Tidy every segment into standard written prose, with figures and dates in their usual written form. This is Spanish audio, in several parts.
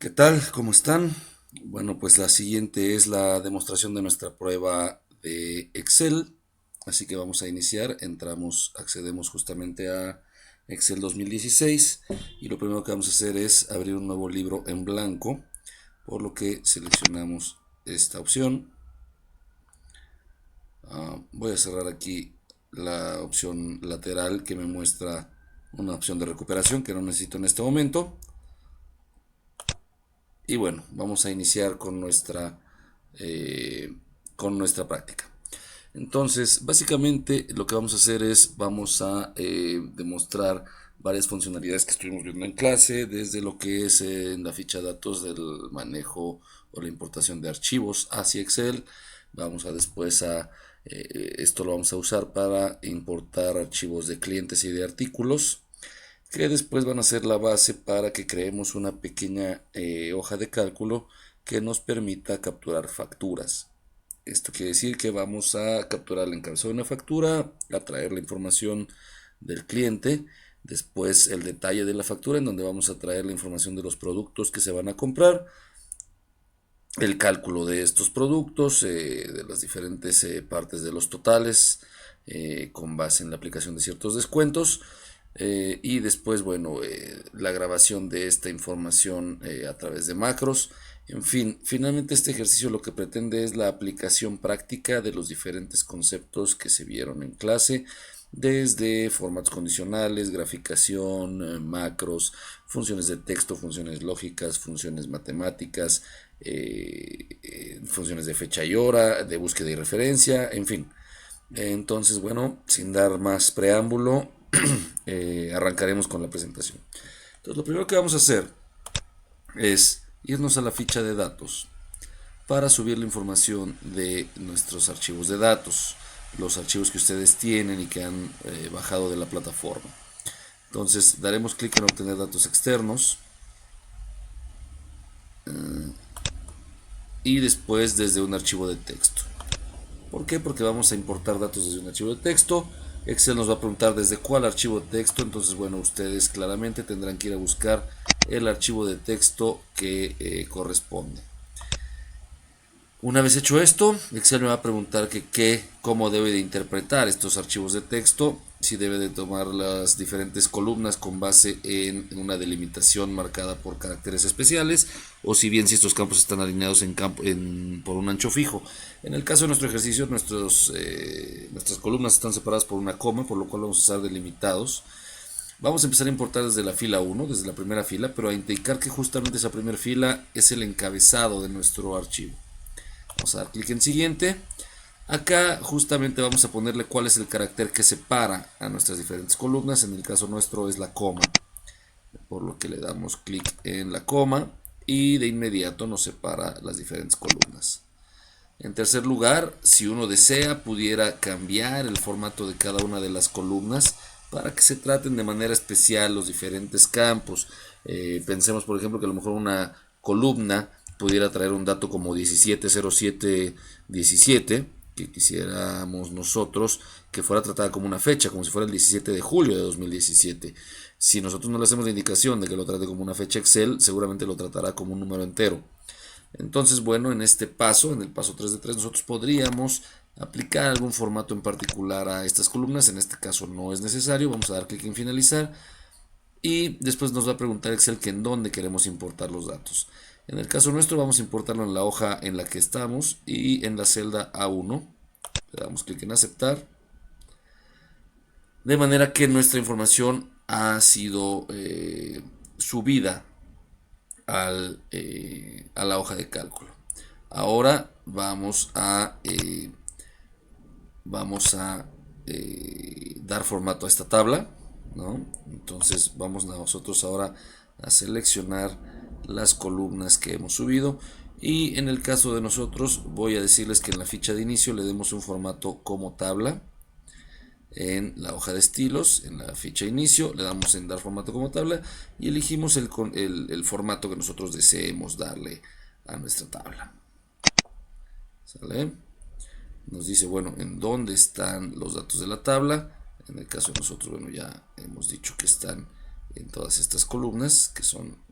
¿Qué tal? ¿Cómo están? Bueno, pues la siguiente es la demostración de nuestra prueba de Excel. Así que vamos a iniciar. Accedemos justamente a Excel 2016 y lo primero que vamos a hacer es abrir un nuevo libro en blanco, por lo que seleccionamos esta opción. Voy a cerrar aquí la opción lateral que me muestra una opción de recuperación que no necesito en este momento. Y bueno, vamos a iniciar con nuestra práctica. Entonces, básicamente lo que vamos a hacer es, vamos a demostrar varias funcionalidades que estuvimos viendo en clase, desde lo que es en la ficha de datos del manejo o la importación de archivos hacia Excel. Vamos a después esto lo vamos a usar para importar archivos de clientes y de artículos, que después van a ser la base para que creemos una pequeña hoja de cálculo que nos permita capturar facturas. Esto quiere decir que vamos a capturar el encabezado de una factura, a traer la información del cliente, después el detalle de la factura en donde vamos a traer la información de los productos que se van a comprar, el cálculo de estos productos, de las diferentes partes de los totales, con base en la aplicación de ciertos descuentos. Y después, bueno, la grabación de esta información a través de macros. En fin, finalmente este ejercicio lo que pretende es la aplicación práctica de los diferentes conceptos que se vieron en clase, desde formatos condicionales, graficación, macros, funciones de texto, funciones lógicas, funciones matemáticas, funciones de fecha y hora, de búsqueda y referencia, en fin. Entonces, bueno, sin dar más preámbulo, arrancaremos con la presentación. Entonces, lo primero que vamos a hacer es irnos a la ficha de datos para subir la información de nuestros archivos de datos, los archivos que ustedes tienen y que han bajado de la plataforma. Entonces, daremos clic en obtener datos externos y después desde un archivo de texto. ¿Por qué? Porque vamos a importar datos desde un archivo de texto. Excel nos va a preguntar desde cuál archivo de texto. Entonces, bueno, ustedes claramente tendrán que ir a buscar el archivo de texto que corresponde. Una vez hecho esto, Excel me va a preguntar cómo debe de interpretar estos archivos de texto, si debe de tomar las diferentes columnas con base en una delimitación marcada por caracteres especiales, o si bien si estos campos están alineados por un ancho fijo. En el caso de nuestro ejercicio, nuestras columnas están separadas por una coma, por lo cual vamos a usar delimitados. Vamos a empezar a importar desde la fila 1, desde la primera fila, pero a indicar que justamente esa primera fila es el encabezado de nuestro archivo. Vamos a dar clic en siguiente. Acá justamente vamos a ponerle cuál es el carácter que separa a nuestras diferentes columnas. En el caso nuestro es la coma, por lo que le damos clic en la coma y de inmediato nos separa las diferentes columnas. En tercer lugar, si uno desea, pudiera cambiar el formato de cada una de las columnas para que se traten de manera especial los diferentes campos. Pensemos, por ejemplo, que a lo mejor una columna pudiera traer un dato como 170717, que quisiéramos nosotros que fuera tratada como una fecha, como si fuera el 17 de julio de 2017. Si nosotros no le hacemos la indicación de que lo trate como una fecha Excel, seguramente lo tratará como un número entero. Entonces, bueno, en este paso, en el paso 3 de 3, nosotros podríamos aplicar algún formato en particular a estas columnas. En este caso no es necesario. Vamos a dar clic en finalizar y después nos va a preguntar Excel que en dónde queremos importar los datos. En el caso nuestro vamos a importarlo en la hoja en la que estamos y en la celda A1. Le damos clic en aceptar. De manera que nuestra información ha sido subida a la hoja de cálculo. Ahora vamos a dar formato a esta tabla, ¿no? Entonces vamos nosotros ahora a seleccionar las columnas que hemos subido y en el caso de nosotros voy a decirles que en la ficha de inicio le demos un formato como tabla. En la hoja de estilos, en la ficha inicio, le damos en dar formato como tabla y elegimos el formato que nosotros deseemos darle a nuestra tabla. ¿Sale? Nos dice, bueno, en dónde están los datos de la tabla. En el caso de nosotros, bueno, ya hemos dicho que están en todas estas columnas, que son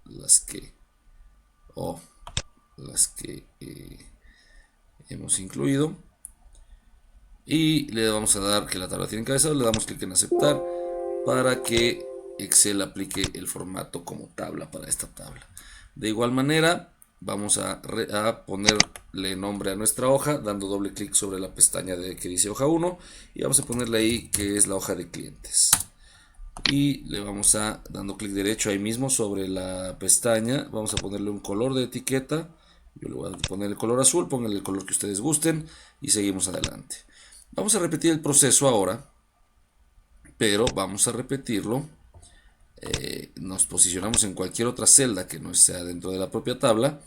las que o las que hemos incluido. Y le vamos a dar que la tabla tiene encabezado, le damos clic en aceptar para que Excel aplique el formato como tabla para esta tabla. De igual manera, vamos a ponerle nombre a nuestra hoja, dando doble clic sobre la pestaña que dice hoja 1 y vamos a ponerle ahí que es la hoja de clientes. Y le vamos a, dando clic derecho ahí mismo sobre la pestaña, vamos a ponerle un color de etiqueta. Yo le voy a poner el color azul, pónganle el color que ustedes gusten y seguimos adelante. Vamos a repetir el proceso ahora, pero vamos a repetirlo. Nos posicionamos en cualquier otra celda que no sea dentro de la propia tabla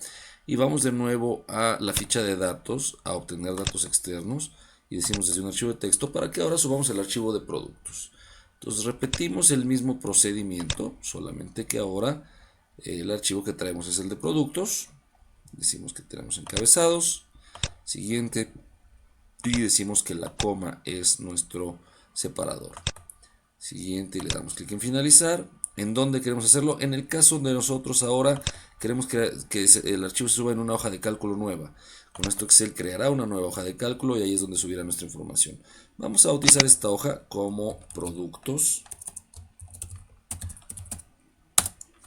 y vamos de nuevo a la ficha de datos, a obtener datos externos y decimos desde un archivo de texto para que ahora subamos el archivo de productos. Entonces repetimos el mismo procedimiento, solamente que ahora el archivo que traemos es el de productos. Decimos que tenemos encabezados, siguiente, y decimos que la coma es nuestro separador. Siguiente, y le damos clic en finalizar. ¿En dónde queremos hacerlo? En el caso de nosotros ahora queremos que el archivo se suba en una hoja de cálculo nueva. Con esto Excel creará una nueva hoja de cálculo y ahí es donde subirá nuestra información. Vamos a bautizar esta hoja como productos.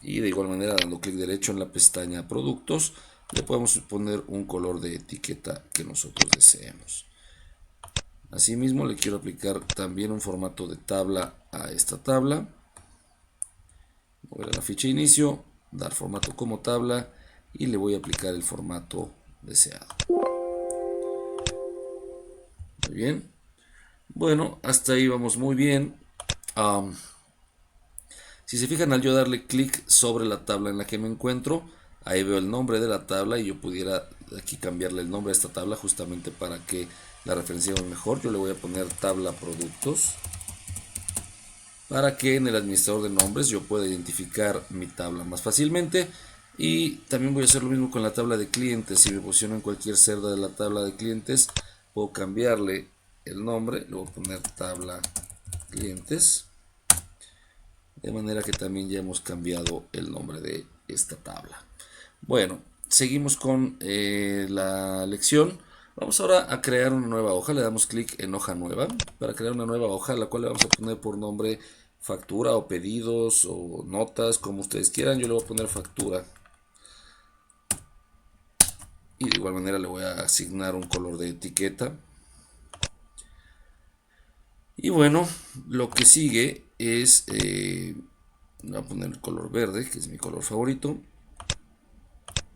Y de igual manera, dando clic derecho en la pestaña productos, le podemos poner un color de etiqueta que nosotros deseemos. Asimismo, le quiero aplicar también un formato de tabla a esta tabla. Voy a la ficha de inicio, dar formato como tabla y le voy a aplicar el formato deseado. Muy bien. Bueno, hasta ahí vamos muy bien. Si se fijan, al yo darle clic sobre la tabla en la que me encuentro, ahí veo el nombre de la tabla y yo pudiera aquí cambiarle el nombre a esta tabla justamente para que la referenciemos mejor. Yo le voy a poner tabla productos para que en el administrador de nombres yo pueda identificar mi tabla más fácilmente. Y también voy a hacer lo mismo con la tabla de clientes. Si me posiciono en cualquier celda de la tabla de clientes, puedo cambiarle el nombre, le voy a poner tabla clientes, de manera que también ya hemos cambiado el nombre de esta tabla. Bueno, seguimos con la lección. Vamos ahora a crear una nueva hoja. Le damos clic en hoja nueva para crear una nueva hoja, la cual le vamos a poner por nombre factura o pedidos o notas, como ustedes quieran. Yo le voy a poner factura. Y de igual manera le voy a asignar un color de etiqueta. Y bueno, lo que sigue es, voy a poner el color verde, que es mi color favorito.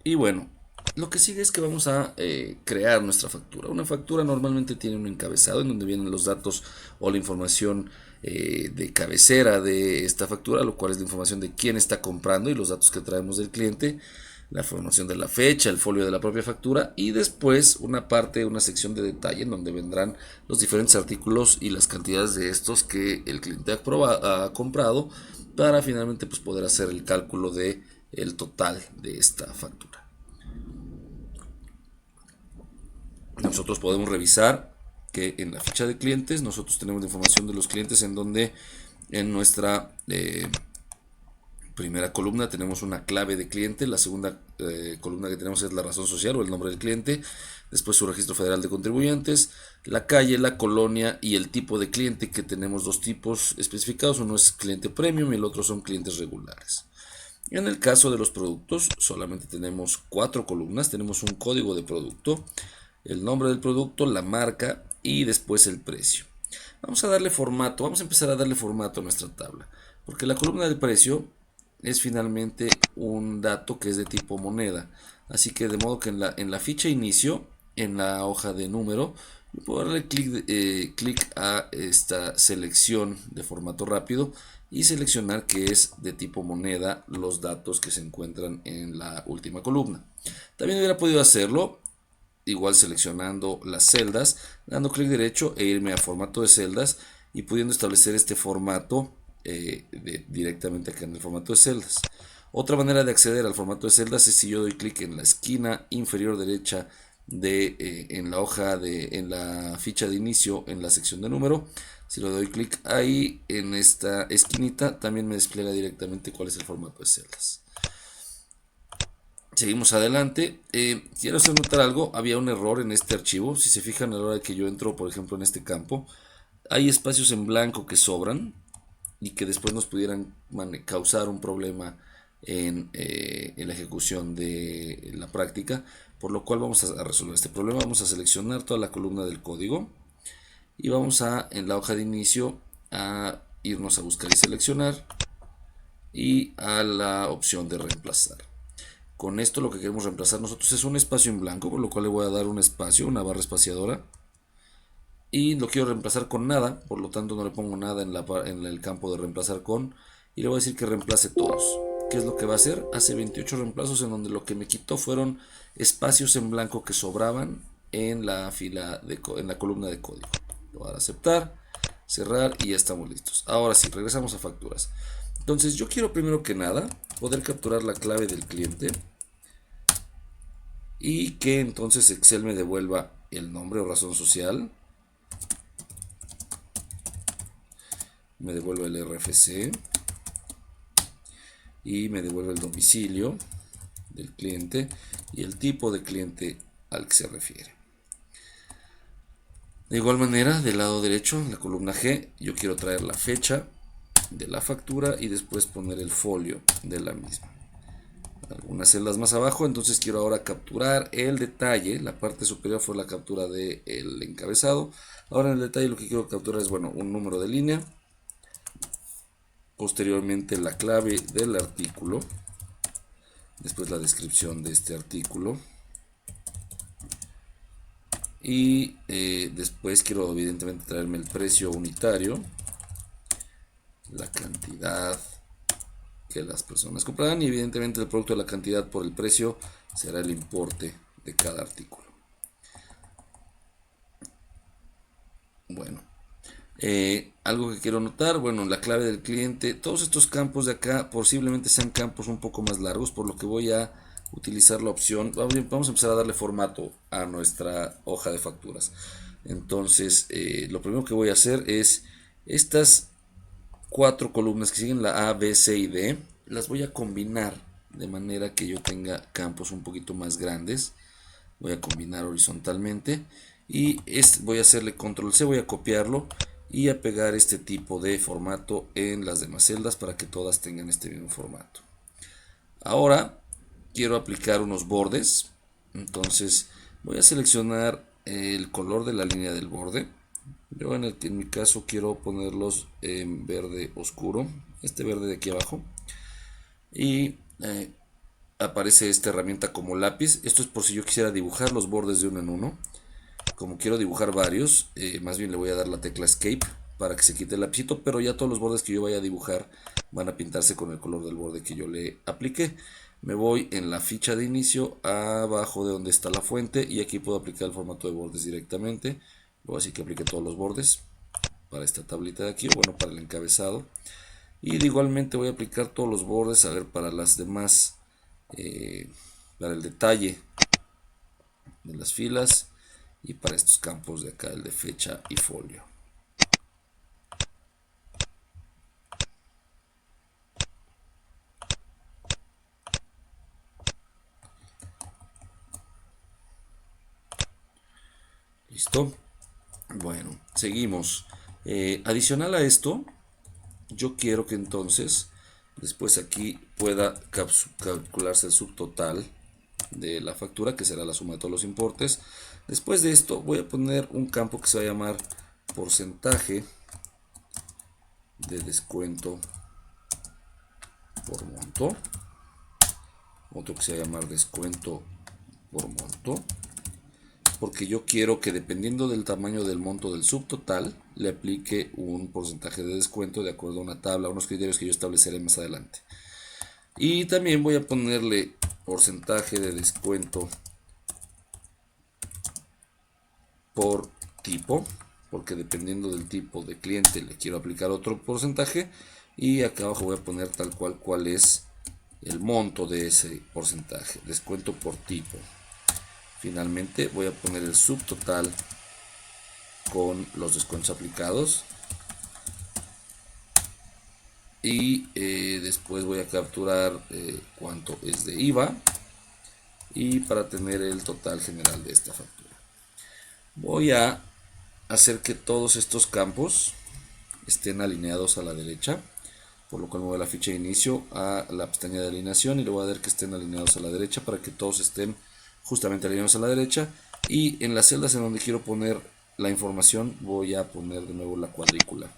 Y bueno, lo que sigue es que vamos a crear nuestra factura. Una factura normalmente tiene un encabezado en donde vienen los datos o la información de cabecera de esta factura, lo cual es la información de quién está comprando y los datos que traemos del cliente, la información de la fecha, el folio de la propia factura y después una parte, una sección de detalle en donde vendrán los diferentes artículos y las cantidades de estos que el cliente ha comprado para finalmente pues, poder hacer el cálculo de el total de esta factura. Nosotros podemos revisar que en la ficha de clientes nosotros tenemos la información de los clientes en donde en nuestra primera columna tenemos una clave de cliente, la segunda columna que tenemos es la razón social o el nombre del cliente, después su registro federal de contribuyentes, la calle, la colonia y el tipo de cliente, que tenemos dos tipos especificados, uno es cliente premium y el otro son clientes regulares. En el caso de los productos solamente tenemos 4 columnas, tenemos un código de producto, el nombre del producto, la marca y después el precio. Vamos a darle formato, vamos a empezar a darle formato a nuestra tabla, porque la columna del precio es finalmente un dato que es de tipo moneda, así que de modo que en la ficha inicio, en la hoja de número, puedo darle clic a esta selección de formato rápido y seleccionar que es de tipo moneda los datos que se encuentran en la última columna. También hubiera podido hacerlo igual seleccionando las celdas, dando clic derecho e irme a formato de celdas y pudiendo establecer este formato directamente acá en el formato de celdas. Otra manera de acceder al formato de celdas es si yo doy clic en la esquina inferior derecha en la hoja en la ficha de inicio en la sección de número. Si le doy clic ahí en esta esquinita también me despliega directamente cuál es el formato de celdas. Seguimos adelante. Quiero hacer notar algo. Había un error en este archivo. Si se fijan a la hora de que yo entro, por ejemplo, en este campo, hay espacios en blanco que sobran y que después nos pudieran causar un problema en la ejecución de la práctica, por lo cual vamos a resolver este problema. Vamos a seleccionar toda la columna del código y vamos a, en la hoja de inicio, a irnos a buscar y seleccionar y a la opción de reemplazar. Con esto lo que queremos reemplazar nosotros es un espacio en blanco, por lo cual le voy a dar un espacio, una barra espaciadora. Y lo quiero reemplazar con nada, por lo tanto no le pongo nada en el campo de reemplazar con. Y le voy a decir que reemplace todos. ¿Qué es lo que va a hacer? Hace 28 reemplazos en donde lo que me quitó fueron espacios en blanco que sobraban en la fila en la columna de código. Lo voy a dar a aceptar, cerrar y ya estamos listos. Ahora sí, regresamos a facturas. Entonces yo quiero primero que nada poder capturar la clave del cliente y que entonces Excel me devuelva el nombre o razón social, me devuelve el RFC y me devuelve el domicilio del cliente y el tipo de cliente al que se refiere. De igual manera, del lado derecho, en la columna G, yo quiero traer la fecha de la factura y después poner el folio de la misma. Algunas celdas más abajo, entonces quiero ahora capturar el detalle. La parte superior fue la captura del encabezado. Ahora en el detalle lo que quiero capturar es, bueno, un número de línea. Posteriormente la clave del artículo. Después la descripción de este artículo. Y después quiero evidentemente traerme el precio unitario, la cantidad que las personas comprarán y evidentemente el producto de la cantidad por el precio será el importe de cada artículo. Bueno, algo que quiero notar, bueno, la clave del cliente, todos estos campos de acá posiblemente sean campos un poco más largos, por lo que voy a utilizar la opción, vamos a empezar a darle formato a nuestra hoja de facturas. Entonces, lo primero que voy a hacer es estas 4 columnas que siguen la A, B, C y D, las voy a combinar de manera que yo tenga campos un poquito más grandes. Voy a combinar horizontalmente y voy a hacerle control C, voy a copiarlo y a pegar este tipo de formato en las demás celdas para que todas tengan este mismo formato. Ahora quiero aplicar unos bordes, entonces voy a seleccionar el color de la línea del borde. Yo en mi caso quiero ponerlos en verde oscuro, este verde de aquí abajo, y aparece esta herramienta como lápiz. Esto es por si yo quisiera dibujar los bordes de uno en uno. Como quiero dibujar varios, más bien le voy a dar la tecla Escape para que se quite el lapicito, pero ya todos los bordes que yo vaya a dibujar van a pintarse con el color del borde que yo le apliqué. Me voy en la ficha de inicio abajo de donde está la fuente y aquí puedo aplicar el formato de bordes directamente. Voy a decir que aplique todos los bordes para esta tablita de aquí, o bueno, para el encabezado. Y de igualmente voy a aplicar todos los bordes, a ver, para las demás, para el detalle de las filas y para estos campos de acá, el de fecha y folio. ¿Listo? Bueno, seguimos. Adicional a esto, yo quiero que entonces después aquí pueda calcularse el subtotal de la factura, que será la suma de todos los importes. Después de esto voy a poner un campo que se va a llamar porcentaje de descuento por monto, otro que se va a llamar descuento por monto, porque yo quiero que dependiendo del tamaño del monto del subtotal le aplique un porcentaje de descuento de acuerdo a una tabla, unos criterios que yo estableceré más adelante. Y también voy a ponerle porcentaje de descuento por tipo, porque dependiendo del tipo de cliente le quiero aplicar otro porcentaje, y acá abajo voy a poner tal cual es el monto de ese porcentaje, descuento por tipo. Finalmente voy a poner el subtotal con los descuentos aplicados y después voy a capturar cuánto es de IVA y para tener el total general de esta factura. Voy a hacer que todos estos campos estén alineados a la derecha, por lo cual me voy a la ficha de inicio, a la pestaña de alineación y le voy a dar que estén alineados a la derecha para que todos estén justamente alineados a la derecha. Y en las celdas en donde quiero poner la información voy a poner de nuevo la cuadrícula.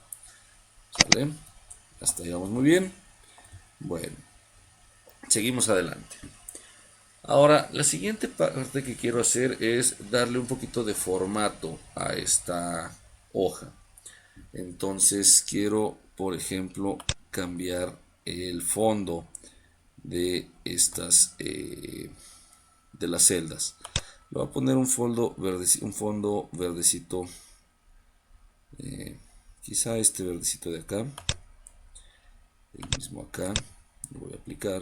¿Sale? Hasta ahí vamos muy bien. Bueno, seguimos adelante. Ahora, la siguiente parte que quiero hacer es darle un poquito de formato a esta hoja. Entonces quiero, por ejemplo, cambiar el fondo de estas de las celdas. Le voy a poner un fondo verdecito, quizá este verdecito de acá, el mismo acá, lo voy a aplicar.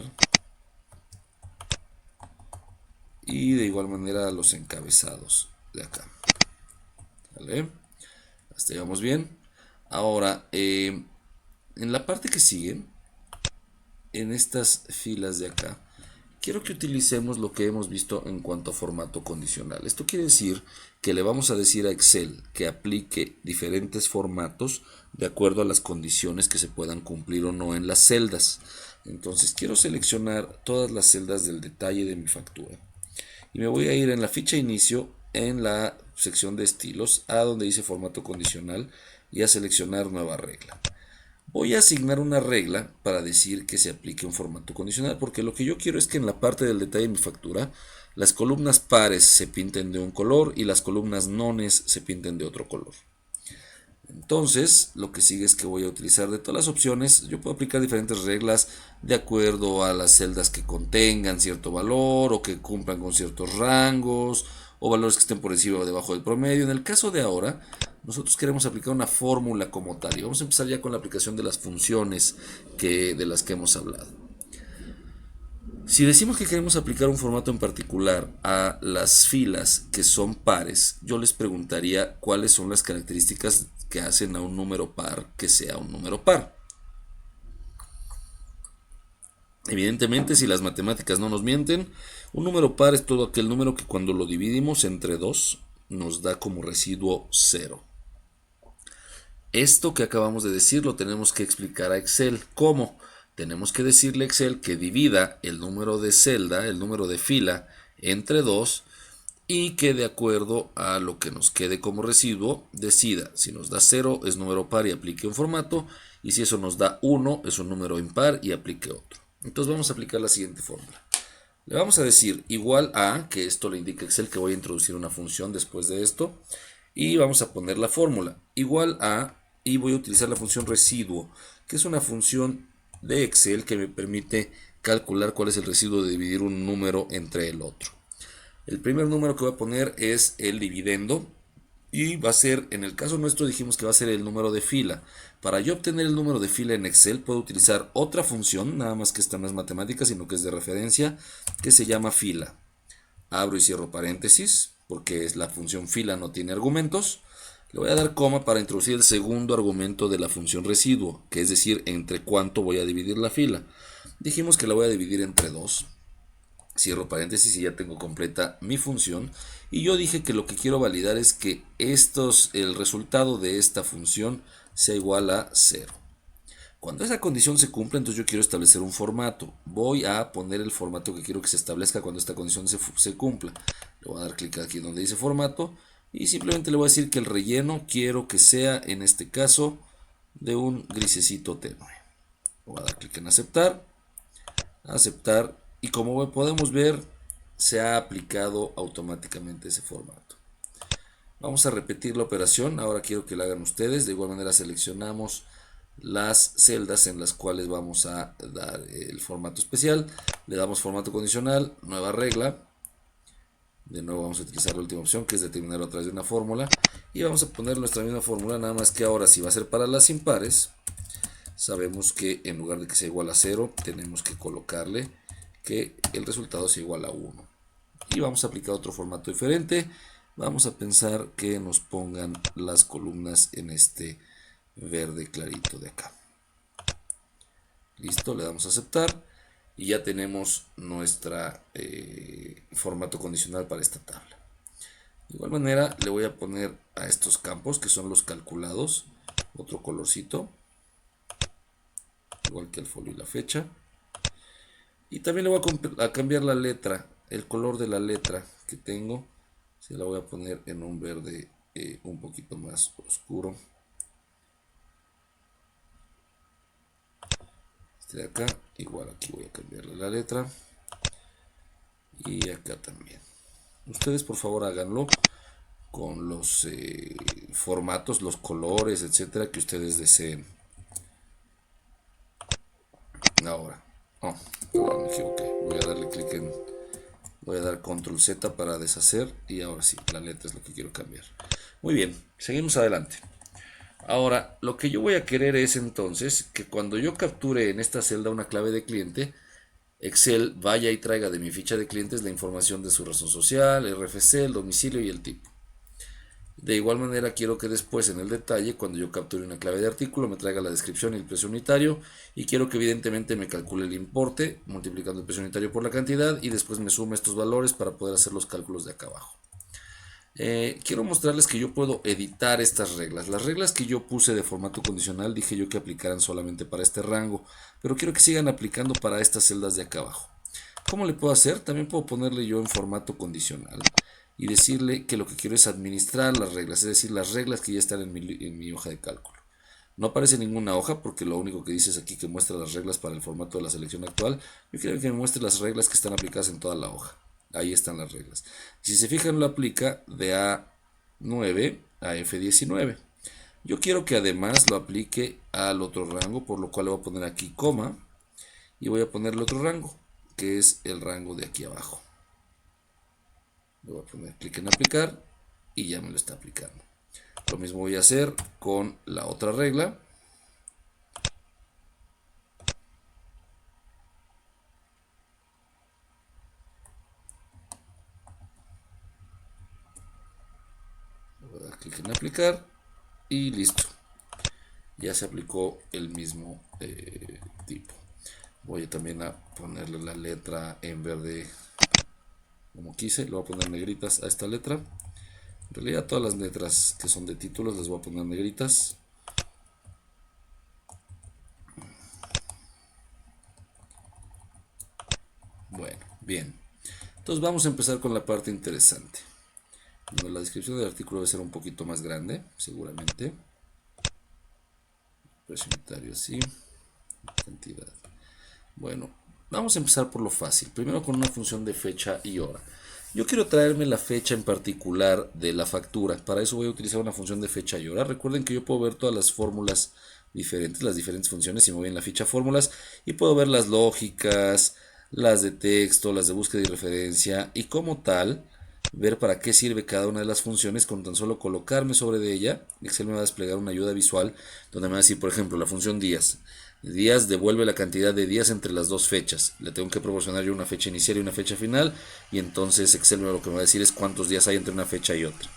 Y de igual manera los encabezados de acá. ¿Vale? Hasta ahí vamos bien. Ahora, en la parte que sigue, en estas filas de acá, quiero que utilicemos lo que hemos visto en cuanto a formato condicional. Esto quiere decir que le vamos a decir a Excel que aplique diferentes formatos de acuerdo a las condiciones que se puedan cumplir o no en las celdas. Entonces quiero seleccionar todas las celdas del detalle de mi factura. Y me voy a ir en la ficha inicio, en la sección de estilos, a donde dice formato condicional y a seleccionar nueva regla. Voy a asignar una regla para decir que se aplique un formato condicional, porque lo que yo quiero es que en la parte del detalle de mi factura las columnas pares se pinten de un color y las columnas nones se pinten de otro color. Entonces, lo que sigue es que voy a utilizar de todas las opciones. Yo puedo aplicar diferentes reglas de acuerdo a las celdas que contengan cierto valor o que cumplan con ciertos rangos o valores que estén por encima o debajo del promedio. En el caso de ahora, nosotros queremos aplicar una fórmula como tal y vamos a empezar ya con la aplicación de las funciones de las que hemos hablado. Si decimos que queremos aplicar un formato en particular a las filas que son pares, yo les preguntaría cuáles son las características que hacen a un número par que sea un número par. Evidentemente, si las matemáticas no nos mienten, un número par es todo aquel número que cuando lo dividimos entre 2 nos da como residuo 0. Esto que acabamos de decir lo tenemos que explicar a Excel. ¿Cómo? Tenemos que decirle a Excel que divida el número de celda, el número de fila, entre 2 y que de acuerdo a lo que nos quede como residuo decida si nos da 0 es número par y aplique un formato, y si eso nos da 1 es un número impar y aplique otro. Entonces vamos a aplicar la siguiente fórmula. Le vamos a decir igual a, que esto le indica Excel que voy a introducir una función después de esto, y vamos a poner la fórmula igual a, y voy a utilizar la función residuo, que es una función de Excel que me permite calcular cuál es el residuo de dividir un número entre el otro. El primer número que voy a poner es el dividendo y va a ser, en el caso nuestro dijimos que va a ser el número de fila. Para yo obtener el número de fila en Excel puedo utilizar otra función, nada más que esta no es matemática sino que es de referencia, que se llama fila. Abro y cierro paréntesis porque la función fila no tiene argumentos. Le voy a dar coma para introducir el segundo argumento de la función residuo, que es decir, entre cuánto voy a dividir la fila. Dijimos que la voy a dividir entre 2. Cierro paréntesis y ya tengo completa mi función. Y yo dije que lo que quiero validar es que el resultado de esta función sea igual a 0. Cuando esa condición se cumple, entonces yo quiero establecer un formato. Voy a poner el formato que quiero que se establezca cuando esta condición se cumpla. Le voy a dar clic aquí donde dice formato y simplemente le voy a decir que el relleno quiero que sea, en este caso, de un grisecito tenue. Voy a dar clic en aceptar, y como podemos ver, se ha aplicado automáticamente ese formato. Vamos a repetir la operación. Ahora quiero que la hagan ustedes. De igual manera seleccionamos las celdas en las cuales vamos a dar el formato especial. Le damos formato condicional, nueva regla. De nuevo vamos a utilizar la última opción, que es determinarlo a través de una fórmula. Y vamos a poner nuestra misma fórmula, nada más que ahora si va a ser para las impares, sabemos que en lugar de que sea igual a 0, tenemos que colocarle que el resultado sea igual a 1. Y vamos a aplicar otro formato diferente. Vamos a pensar que nos pongan las columnas en este verde clarito de acá. Listo, le damos a aceptar y ya tenemos nuestra formato condicional para esta tabla. De igual manera le voy a poner a estos campos que son los calculados otro colorcito, igual que el folio y la fecha. Y también le voy a cambiar la letra, el color de la letra que tengo. Se la voy a poner en un verde un poquito más oscuro. Este de acá, igual aquí voy a cambiarle la letra. Y acá también. Ustedes por favor háganlo con los formatos, los colores, etcétera, que ustedes deseen. Ahora, perdón, me equivoqué. Voy a darle clic en, voy a dar control Z para deshacer y ahora sí, la letra es lo que quiero cambiar. Muy bien, seguimos adelante. Ahora, lo que yo voy a querer es entonces que cuando yo capture en esta celda una clave de cliente, Excel vaya y traiga de mi ficha de clientes la información de su razón social, el RFC, el domicilio y el tipo. De igual manera quiero que después en el detalle, cuando yo capture una clave de artículo, me traiga la descripción y el precio unitario, y quiero que evidentemente me calcule el importe multiplicando el precio unitario por la cantidad y después me sume estos valores para poder hacer los cálculos de acá abajo. Quiero mostrarles que yo puedo editar estas reglas. Las reglas que yo puse de formato condicional dije yo que aplicaran solamente para este rango, pero quiero que sigan aplicando para estas celdas de acá abajo. ¿Cómo le puedo hacer? También puedo ponerle yo en formato condicional y decirle que lo que quiero es administrar las reglas, es decir, las reglas que ya están en mi hoja de cálculo. No aparece ninguna hoja porque lo único que dice es aquí que muestra las reglas para el formato de la selección actual. Yo quiero que me muestre las reglas que están aplicadas en toda la hoja. Ahí están las reglas. Si se fijan, lo aplica de A9 a F19. Yo quiero que además lo aplique al otro rango, por lo cual le voy a poner aquí coma y voy a ponerle otro rango, que es el rango de aquí abajo. Le voy a poner clic en aplicar y ya me lo está aplicando. Lo mismo voy a hacer con la otra regla. Voy a dar clic en aplicar y listo. Ya se aplicó el mismo tipo. Voy también a ponerle la letra en verde como quise. Le voy a poner negritas a esta letra. En realidad todas las letras que son de títulos las voy a poner negritas. Bueno, bien. Entonces vamos a empezar con la parte interesante. Bueno, la descripción del artículo debe ser un poquito más grande, seguramente. Precio unitario así. Cantidad. Bueno, vamos a empezar por lo fácil. Primero con una función de fecha y hora. Yo quiero traerme la fecha en particular de la factura. Para eso voy a utilizar una función de fecha y hora. Recuerden que yo puedo ver todas las fórmulas diferentes, las diferentes funciones, si me voy en la ficha fórmulas, y puedo ver las lógicas, las de texto, las de búsqueda y referencia, y como tal, ver para qué sirve cada una de las funciones. Con tan solo colocarme sobre de ella, Excel me va a desplegar una ayuda visual donde me va a decir, por ejemplo, la función días. Días devuelve la cantidad de días entre las dos fechas. Le tengo que proporcionar yo una fecha inicial y una fecha final, y entonces Excel lo que me va a decir es cuántos días hay entre una fecha y otra.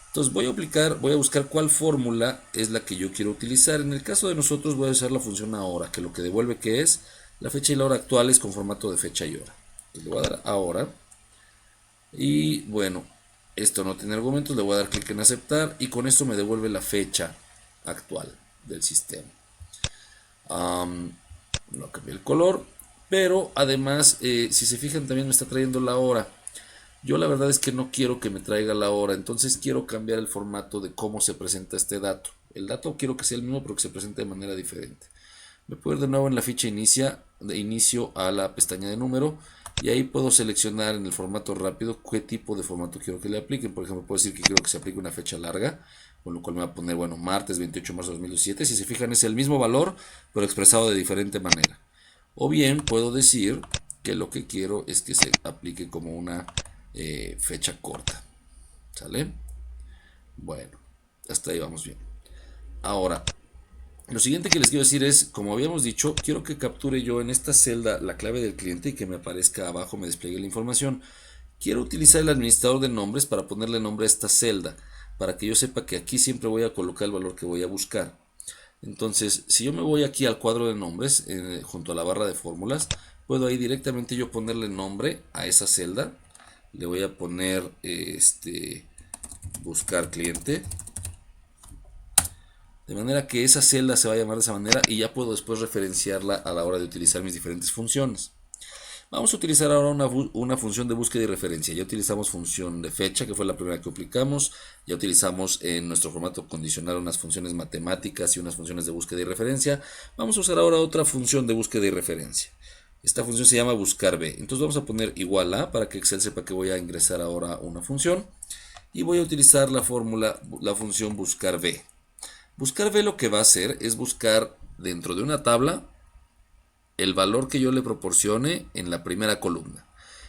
Entonces voy a buscar cuál fórmula es la que yo quiero utilizar. En el caso de nosotros voy a usar la función ahora, que lo que devuelve que es la fecha y la hora actuales con formato de fecha y hora. Entonces le voy a dar ahora. Y bueno, esto no tiene argumentos, le voy a dar clic en aceptar y con esto me devuelve la fecha actual del sistema. No cambié el color, pero además, si se fijan, también me está trayendo la hora. Yo la verdad es que no quiero que me traiga la hora, entonces quiero cambiar el formato de cómo se presenta este dato. El dato quiero que sea el mismo, pero que se presente de manera diferente. Me puedo ir de nuevo en la ficha de inicio a la pestaña de número, y ahí puedo seleccionar en el formato rápido qué tipo de formato quiero que le apliquen. Por ejemplo, puedo decir que quiero que se aplique una fecha larga, con lo cual me va a poner, bueno, martes 28 de marzo de 2017. Si se fijan, es el mismo valor, pero expresado de diferente manera. O bien puedo decir que lo que quiero es que se aplique como una fecha corta. ¿Sale? Bueno, hasta ahí vamos bien. Ahora, lo siguiente que les quiero decir es, como habíamos dicho, quiero que capture yo en esta celda la clave del cliente y que me aparezca abajo, me despliegue la información. Quiero utilizar el administrador de nombres para ponerle nombre a esta celda, para que yo sepa que aquí siempre voy a colocar el valor que voy a buscar. Entonces, si yo me voy aquí al cuadro de nombres, junto a la barra de fórmulas, puedo ahí directamente yo ponerle nombre a esa celda. Le voy a poner buscar cliente. De manera que esa celda se va a llamar de esa manera y ya puedo después referenciarla a la hora de utilizar mis diferentes funciones. Vamos a utilizar ahora una función de búsqueda y referencia. Ya utilizamos función de fecha, que fue la primera que aplicamos. Ya utilizamos en nuestro formato condicional unas funciones matemáticas y unas funciones de búsqueda y referencia. Vamos a usar ahora otra función de búsqueda y referencia. Esta función se llama buscar b. Entonces vamos a poner igual a para que Excel sepa que voy a ingresar ahora una función. Y voy a utilizar la función buscar b. Buscar b lo que va a hacer es buscar dentro de una tabla el valor que yo le proporcione en la primera columna.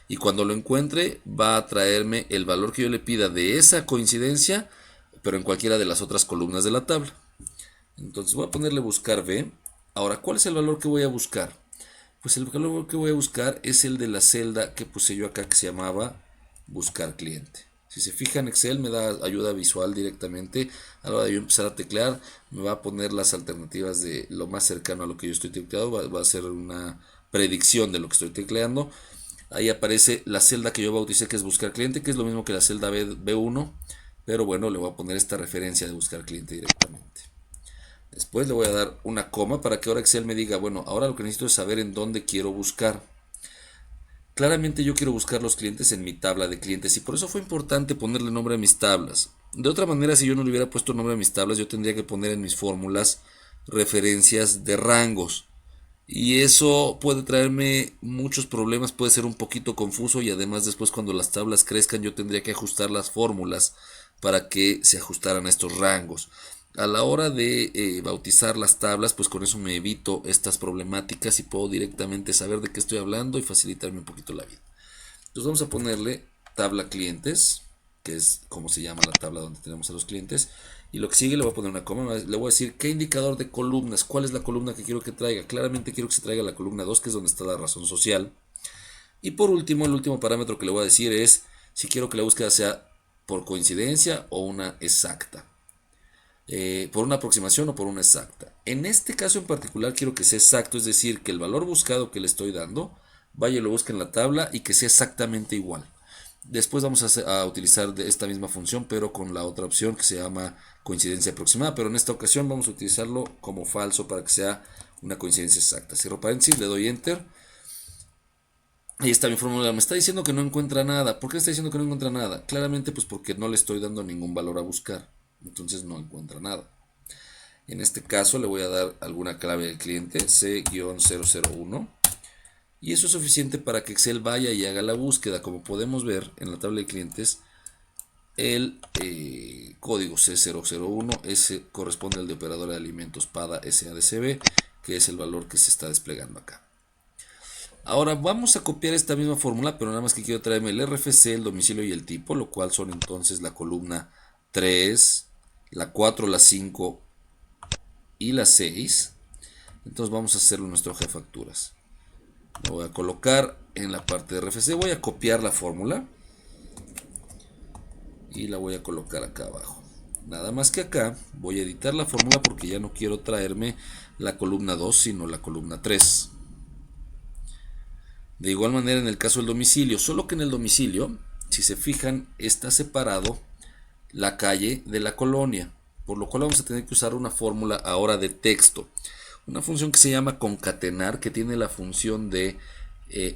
Y cuando lo encuentre va a traerme el valor que yo le pida de esa coincidencia, pero en cualquiera de las otras columnas de la tabla. Entonces voy a ponerle buscar b. Ahora, ¿cuál es el valor que voy a buscar? Pues el valor que voy a buscar es el de la celda que puse yo acá que se llamaba buscar cliente. Si se fijan, Excel me da ayuda visual directamente. A la hora de yo empezar a teclear, me va a poner las alternativas de lo más cercano a lo que yo estoy tecleando. Va a ser una predicción de lo que estoy tecleando. Ahí aparece la celda que yo bauticé, que es buscar cliente, que es lo mismo que la celda B1. Pero bueno, le voy a poner esta referencia de buscar cliente directamente. Después le voy a dar una coma para que ahora Excel me diga, bueno, ahora lo que necesito es saber en dónde quiero buscar. Claramente yo quiero buscar los clientes en mi tabla de clientes y por eso fue importante ponerle nombre a mis tablas. De otra manera, si yo no le hubiera puesto nombre a mis tablas, yo tendría que poner en mis fórmulas referencias de rangos. Y eso puede traerme muchos problemas, puede ser un poquito confuso y además después cuando las tablas crezcan yo tendría que ajustar las fórmulas para que se ajustaran a estos rangos. A la hora de bautizar las tablas, pues con eso me evito estas problemáticas y puedo directamente saber de qué estoy hablando y facilitarme un poquito la vida. Entonces vamos a ponerle tabla clientes, que es como se llama la tabla donde tenemos a los clientes. Y lo que sigue le voy a poner una coma, le voy a decir qué indicador de columnas, cuál es la columna que quiero que traiga. Claramente quiero que se traiga la columna 2, que es donde está la razón social. Y por último, el último parámetro que le voy a decir es si quiero que la búsqueda sea por coincidencia o una exacta. Por una aproximación o por una exacta. En este caso en particular quiero que sea exacto, es decir, que el valor buscado que le estoy dando vaya y lo busque en la tabla y que sea exactamente igual. Después vamos a utilizar esta misma función, pero con la otra opción que se llama coincidencia aproximada, pero en esta ocasión vamos a utilizarlo como falso para que sea una coincidencia exacta. Cierro paréntesis, le doy enter. Ahí está mi fórmula. Me está diciendo que no encuentra nada. ¿Por qué está diciendo que no encuentra nada? Claramente pues porque no le estoy dando ningún valor a buscar. Entonces no encuentra nada. En este caso le voy a dar alguna clave del cliente, C-001. Y eso es suficiente para que Excel vaya y haga la búsqueda. Como podemos ver en la tabla de clientes, el código C001 corresponde al de operadora de alimentos PADA SADCB, que es el valor que se está desplegando acá. Ahora vamos a copiar esta misma fórmula, pero nada más que quiero traerme el RFC, el domicilio y el tipo, lo cual son entonces la columna 3, la 4, la 5 y la 6. Entonces vamos a hacerlo en nuestra hoja de facturas. Lo voy a colocar en la parte de RFC, voy a copiar la fórmula y la voy a colocar acá abajo. Nada más que acá voy a editar la fórmula porque ya no quiero traerme la columna 2, sino la columna 3. De igual manera en el caso del domicilio, solo que en el domicilio, si se fijan, está separado la calle de la colonia, por lo cual vamos a tener que usar una fórmula ahora de texto. Una función que se llama concatenar, que tiene la función de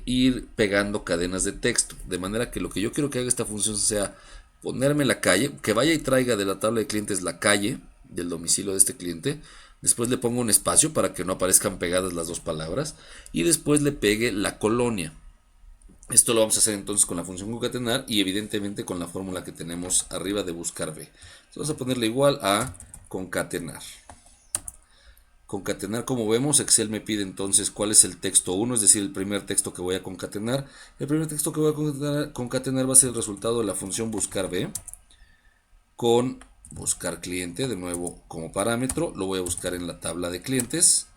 ir pegando cadenas de texto. De manera que lo que yo quiero que haga esta función sea ponerme la calle, que vaya y traiga de la tabla de clientes la calle del domicilio de este cliente. Después le pongo un espacio para que no aparezcan pegadas las dos palabras. Y después le pegue la colonia. Esto lo vamos a hacer entonces con la función concatenar y evidentemente con la fórmula que tenemos arriba de buscar b. Entonces vamos a ponerle igual a concatenar. Concatenar, como vemos, Excel me pide entonces cuál es el texto 1, es decir, el primer texto que voy a concatenar. El primer texto que voy a concatenar va a ser el resultado de la función buscar b con buscar cliente, de nuevo como parámetro. Lo voy a buscar en la tabla de clientes.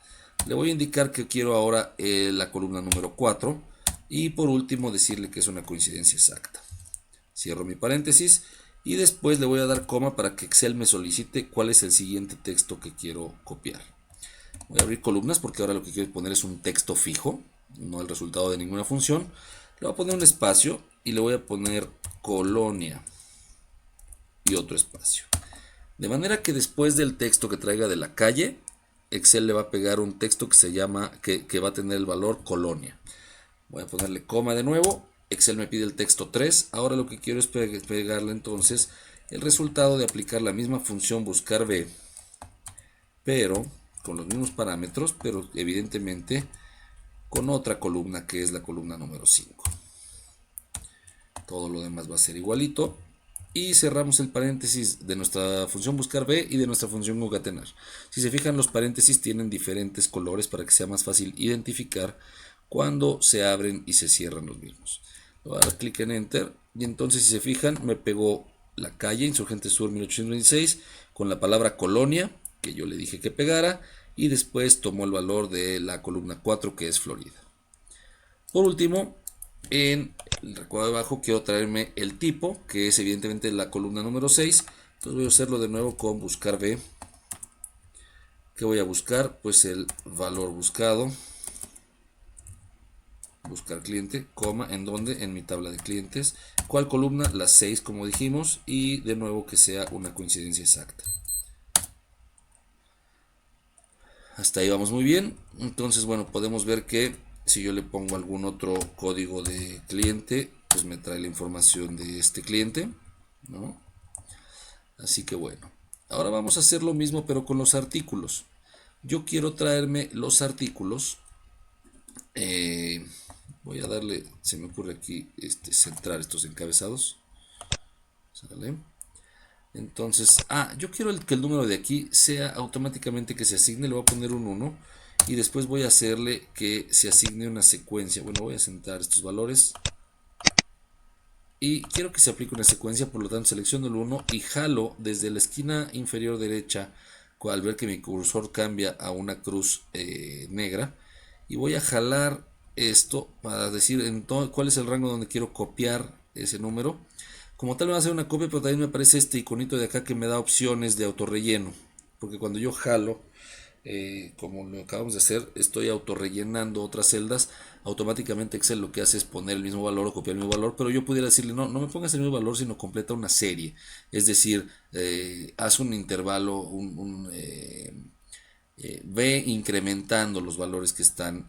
Le voy a indicar que quiero ahora la columna número 4 y por último decirle que es una coincidencia exacta. Cierro mi paréntesis y después le voy a dar coma para que Excel me solicite cuál es el siguiente texto que quiero copiar. Voy a abrir columnas porque ahora lo que quiero poner es un texto fijo. no el resultado de ninguna función. Le voy a poner un espacio y le voy a poner colonia y otro espacio. De manera que después del texto que traiga de la calle, Excel le va a pegar un texto que se llama, que va a tener el valor colonia. Voy a ponerle coma de nuevo. Excel me pide el texto 3. Ahora lo que quiero es pegarle entonces el resultado de aplicar la misma función buscar B, pero con los mismos parámetros, pero evidentemente con otra columna que es la columna número 5. Todo lo demás va a ser igualito. Y cerramos el paréntesis de nuestra función buscar B y de nuestra función concatenar. Si se fijan, los paréntesis tienen diferentes colores para que sea más fácil identificar cuando se abren y se cierran los mismos. Voy a dar clic en Enter y entonces, si se fijan, me pegó la calle Insurgente Sur 1826 con la palabra colonia, que yo le dije que pegara, y después tomó el valor de la columna 4, que es Florida. Por último, en el recuadro de abajo quiero traerme el tipo, que es evidentemente la columna número 6. Entonces voy a hacerlo de nuevo con buscar B. ¿Qué voy a buscar? Pues el valor buscado. Buscar cliente, coma, ¿en dónde? En mi tabla de clientes. ¿Cuál columna? La 6, como dijimos, y de nuevo que sea una coincidencia exacta. Hasta ahí vamos muy bien. Entonces, bueno, podemos ver que si yo le pongo algún otro código de cliente, pues me trae la información de este cliente, ¿no? Así que bueno, ahora vamos a hacer lo mismo pero con los artículos. Yo quiero traerme los artículos. Voy a darle, se me ocurre aquí centrar estos encabezados. ¿Sale? Entonces, yo quiero que el número de aquí sea automáticamente que se asigne. Le voy a poner un 1 y después voy a hacerle que se asigne una secuencia. Bueno, voy a centrar estos valores y quiero que se aplique una secuencia. Por lo tanto, selecciono el 1 y jalo desde la esquina inferior derecha al ver que mi cursor cambia a una cruz negra, y voy a jalar esto para decir cuál es el rango donde quiero copiar ese número. Como tal me va a hacer una copia, pero también me aparece este iconito de acá que me da opciones de autorrelleno, porque cuando yo jalo, como lo acabamos de hacer, estoy autorrellenando otras celdas. Automáticamente Excel lo que hace es poner el mismo valor o copiar el mismo valor, pero yo pudiera decirle no me pongas el mismo valor, sino completa una serie. Es decir, haz un intervalo, ve incrementando los valores que están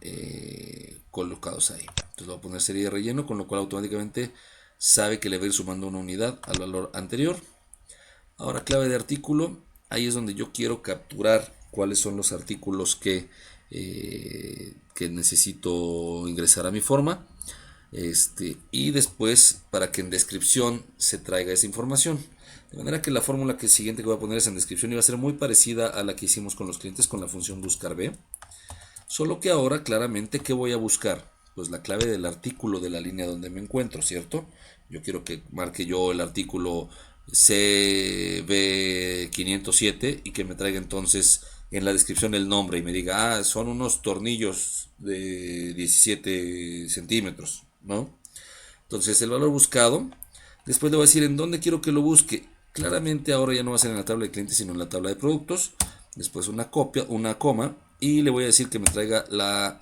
colocados ahí. Entonces voy a poner serie de relleno, con lo cual automáticamente sabe que le va a ir sumando una unidad al valor anterior. Ahora, clave de artículo, ahí es donde yo quiero capturar cuáles son los artículos que necesito ingresar a mi forma, y después para que en descripción se traiga esa información. De manera que la fórmula siguiente que voy a poner es en descripción y va a ser muy parecida a la que hicimos con los clientes con la función buscar B. Solo que ahora claramente, ¿qué voy a buscar? Pues la clave del artículo de la línea donde me encuentro, ¿cierto? Yo quiero que marque yo el artículo CB507 y que me traiga entonces en la descripción el nombre y me diga, son unos tornillos de 17 centímetros, ¿no? Entonces el valor buscado, después le voy a decir en dónde quiero que lo busque. Claramente ahora ya no va a ser en la tabla de clientes, sino en la tabla de productos. Después una coma, y le voy a decir que me traiga la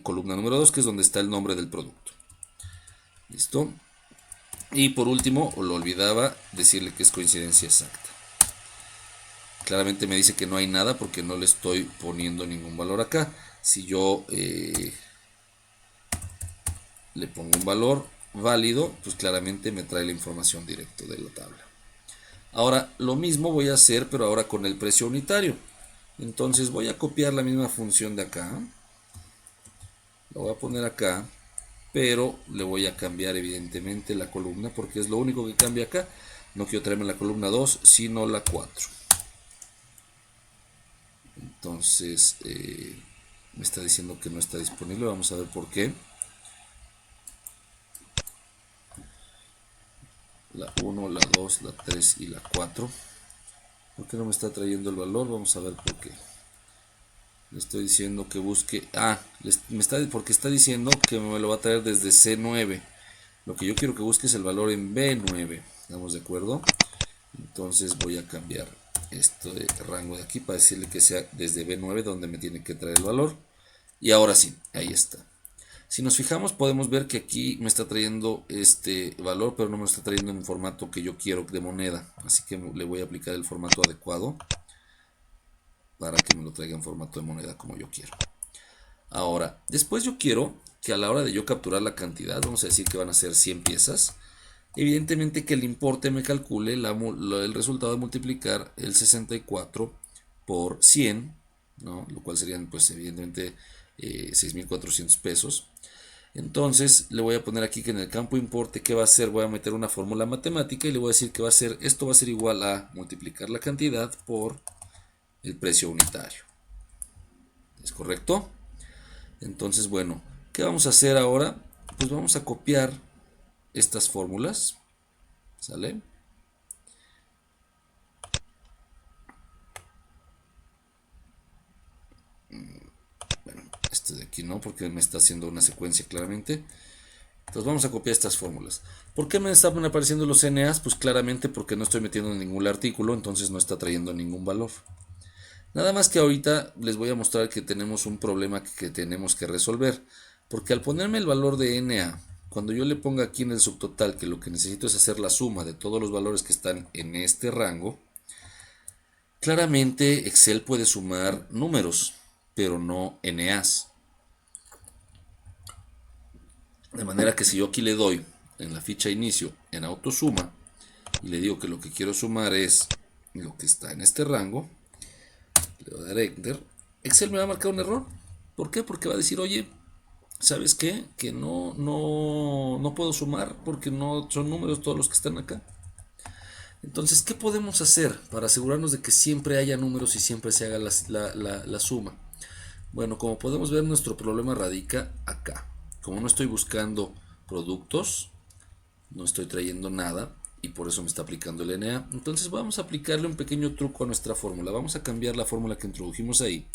columna número 2, que es donde está el nombre del producto. ¿Listo? Y por último, lo olvidaba, decirle que es coincidencia exacta. Claramente me dice que no hay nada porque no le estoy poniendo ningún valor acá. Si yo le pongo un valor válido, pues claramente me trae la información directa de la tabla. Ahora lo mismo voy a hacer, pero ahora con el precio unitario. Entonces voy a copiar la misma función de acá, lo voy a poner acá, pero le voy a cambiar evidentemente la columna porque es lo único que cambia acá. No quiero traerme la columna 2, sino la 4. Entonces me está diciendo que no está disponible. Vamos a ver por qué. La 1, la 2, la 3 y la 4. ¿Por qué no me está trayendo el valor? Vamos a ver por qué. Le estoy diciendo que busque. Porque está diciendo que me lo va a traer desde C9. Lo que yo quiero que busque es el valor en B9. ¿Estamos de acuerdo? Entonces voy a cambiar este rango de aquí para decirle que sea desde B9 donde me tiene que traer el valor. Y ahora sí, ahí está. Si nos fijamos podemos ver que aquí me está trayendo este valor, pero no me lo está trayendo en un formato que yo quiero de moneda. Así que le voy a aplicar el formato adecuado para que me lo traiga en formato de moneda como yo quiero. Ahora, después yo quiero que a la hora de yo capturar la cantidad, vamos a decir que van a ser 100 piezas, evidentemente que el importe me calcule el resultado de multiplicar el 64 por 100, ¿no? Lo cual serían pues evidentemente 6.400 pesos. Entonces le voy a poner aquí que en el campo importe, ¿qué va a hacer? Voy a meter una fórmula matemática y le voy a decir que va a ser, esto va a ser igual a multiplicar la cantidad por el precio unitario. ¿Es correcto? Entonces, bueno, ¿qué vamos a hacer ahora? Pues vamos a copiar estas fórmulas, ¿sale? Bueno, este de aquí no, porque me está haciendo una secuencia claramente. Entonces vamos a copiar estas fórmulas. ¿Por qué me están apareciendo los NAs? Pues claramente porque no estoy metiendo ningún artículo, entonces no está trayendo ningún valor. Nada más que ahorita les voy a mostrar que tenemos un problema que tenemos que resolver. Porque al ponerme el valor de NA, cuando yo le ponga aquí en el subtotal que lo que necesito es hacer la suma de todos los valores que están en este rango, claramente Excel puede sumar números, pero no NAs. De manera que si yo aquí le doy en la ficha inicio en autosuma y le digo que lo que quiero sumar es lo que está en este rango, le voy a dar Enter, Excel me va a marcar un error. ¿Por qué? Porque va a decir, oye, ¿sabes qué? Que no puedo sumar porque no son números todos los que están acá. Entonces, ¿qué podemos hacer para asegurarnos de que siempre haya números y siempre se haga la suma? Bueno, como podemos ver, nuestro problema radica acá. Como no estoy buscando productos, no estoy trayendo nada y por eso me está aplicando el NA. Entonces vamos a aplicarle un pequeño truco a nuestra fórmula. Vamos a cambiar la fórmula que introdujimos ahí.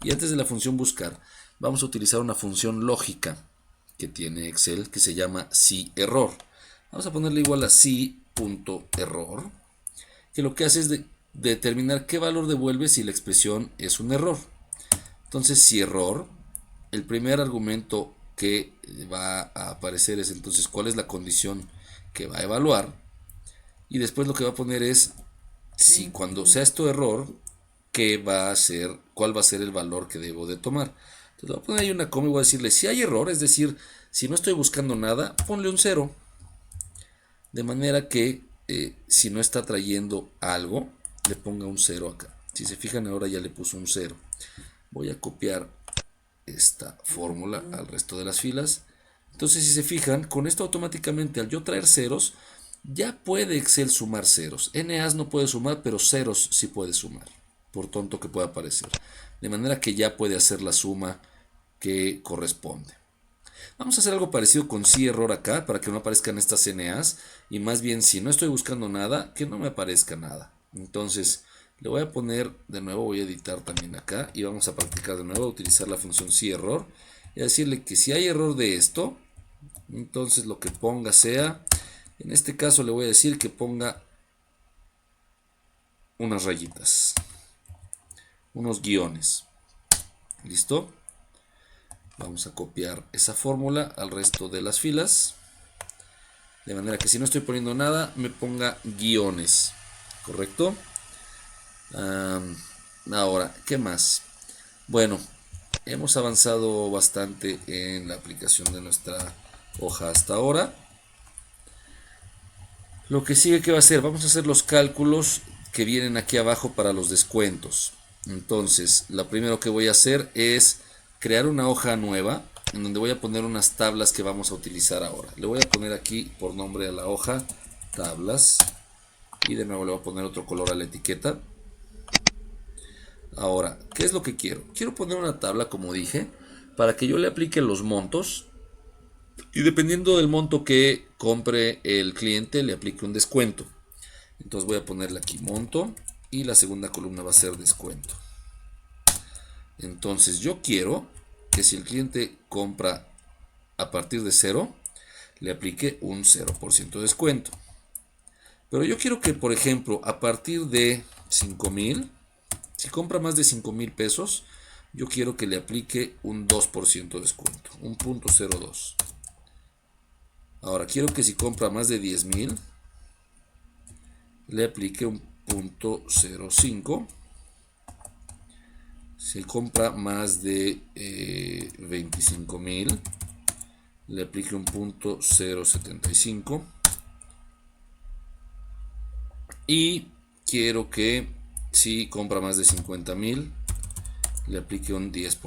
Y antes de la función buscar, vamos a utilizar una función lógica que tiene Excel que se llama si-error. Vamos a ponerle igual a si.error, que lo que hace es determinar qué valor devuelve si la expresión es un error. Entonces, si error, el primer argumento que va a aparecer es entonces cuál es la condición que va a evaluar. Y después lo que va a poner es, si cuando sea esto error, ¿qué va a ser, cuál va a ser el valor que debo de tomar? Entonces voy a poner ahí una coma y voy a decirle, si hay error, es decir, si no estoy buscando nada, ponle un 0. De manera que si no está trayendo algo, le ponga un 0 acá. Si se fijan ahora ya le puso un 0. Voy a copiar esta fórmula al resto de las filas. Entonces si se fijan, con esto automáticamente al yo traer ceros, ya puede Excel sumar ceros. NAs no puede sumar, pero ceros sí puede sumar, por tonto que pueda parecer. De manera que ya puede hacer la suma que corresponde. Vamos a hacer algo parecido con si error acá, para que no aparezcan estas NAs. Y más bien, si no estoy buscando nada, que no me aparezca nada. Entonces, le voy a poner, de nuevo voy a editar también acá. Y vamos a practicar de nuevo, a utilizar la función si error. Y a decirle que si hay error de esto, entonces lo que ponga sea, en este caso le voy a decir que ponga unas rayitas, unos guiones. ¿Listo? Vamos a copiar esa fórmula al resto de las filas. De manera que si no estoy poniendo nada, me ponga guiones. ¿Correcto? Ahora, ¿qué más? Bueno, hemos avanzado bastante en la aplicación de nuestra hoja hasta ahora. Lo que sigue, ¿qué va a hacer? Vamos a hacer los cálculos que vienen aquí abajo para los descuentos. Entonces, lo primero que voy a hacer es crear una hoja nueva en donde voy a poner unas tablas que vamos a utilizar ahora. Le voy a poner aquí por nombre a la hoja tablas y de nuevo le voy a poner otro color a la etiqueta. Ahora, ¿qué es lo que quiero? Quiero poner una tabla, como dije, para que yo le aplique los montos y dependiendo del monto que compre el cliente le aplique un descuento. Entonces voy a ponerle aquí monto y la segunda columna va a ser descuento. Entonces yo quiero que si el cliente compra a partir de 0, le aplique un 0% de descuento. Pero yo quiero que, por ejemplo, a partir de 5,000, si compra más de 5,000 pesos, yo quiero que le aplique un 2% de descuento, un 0.02. Ahora quiero que si compra más de 10,000 le aplique un 0.05. Si compra más de 25,000 le aplique un 0.075. Y quiero que si compra más de 50,000 le aplique un 10%,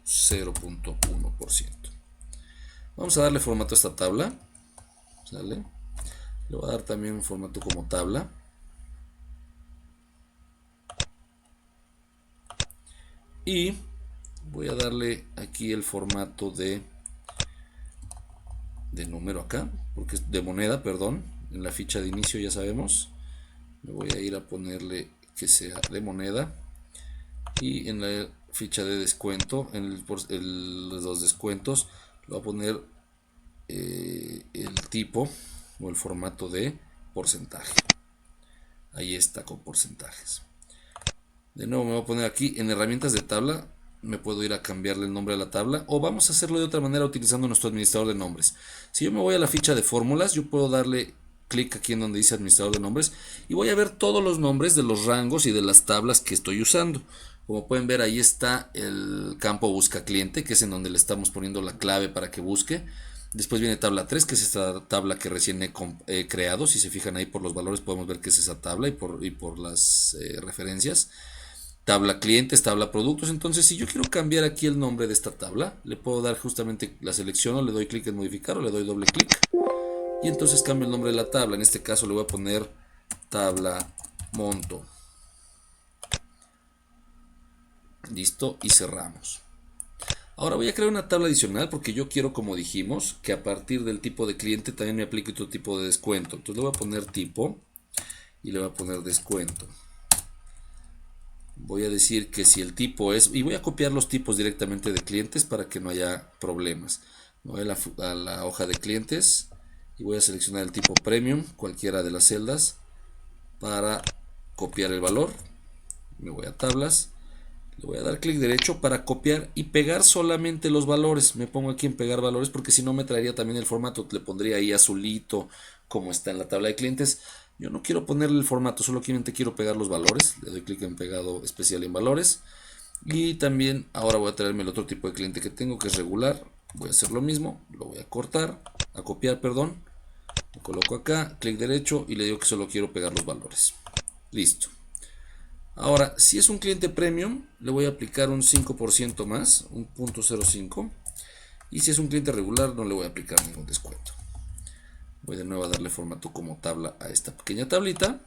0.1%. Vamos a darle formato a esta tabla. ¿Sale? Le voy a dar también un formato como tabla. Y voy a darle aquí el formato de número acá, porque es de moneda, perdón. En la ficha de inicio ya sabemos. Me voy a ir a ponerle que sea de moneda. Y en la ficha de descuento, en los descuentos, le voy a poner el tipo o el formato de porcentaje. Ahí está, con porcentajes. De nuevo me voy a poner aquí en herramientas de tabla. Me puedo ir a cambiarle el nombre a la tabla, o vamos a hacerlo de otra manera utilizando nuestro administrador de nombres. Si yo me voy a la ficha de fórmulas, yo puedo darle clic aquí en donde dice administrador de nombres y voy a ver todos los nombres de los rangos y de las tablas que estoy usando. Como pueden ver, ahí está el campo busca cliente, que es en donde le estamos poniendo la clave para que busque. Después viene tabla 3, que es esta tabla que recién he creado. Si se fijan ahí por los valores podemos ver que es esa tabla y por las referencias. Tabla clientes, tabla productos. Entonces, si yo quiero cambiar aquí el nombre de esta tabla, le puedo dar justamente la selecciono, le doy clic en modificar o le doy doble clic. Y entonces cambio el nombre de la tabla. En este caso le voy a poner tabla monto. Listo, y cerramos. Ahora voy a crear una tabla adicional porque yo quiero, como dijimos, que a partir del tipo de cliente también me aplique otro tipo de descuento. Entonces le voy a poner tipo y le voy a poner descuento. Voy a decir que si el tipo es, y voy a copiar los tipos directamente de clientes para que no haya problemas. Me voy a la hoja de clientes y voy a seleccionar el tipo premium, cualquiera de las celdas, para copiar el valor. Me voy a tablas, le voy a dar clic derecho para copiar y pegar solamente los valores. Me pongo aquí en pegar valores porque si no me traería también el formato. Le pondría ahí azulito como está en la tabla de clientes. Yo no quiero ponerle el formato, solamente quiero pegar los valores. Le doy clic en pegado especial en valores. Y también ahora voy a traerme el otro tipo de cliente que tengo, que es regular. Voy a hacer lo mismo, lo voy a cortar, a copiar, perdón. Lo coloco acá, clic derecho y le digo que solo quiero pegar los valores. Listo. Ahora, si es un cliente premium, le voy a aplicar un 5% más, un 0.05. Y si es un cliente regular, no le voy a aplicar ningún descuento. Voy de nuevo a darle formato como tabla a esta pequeña tablita.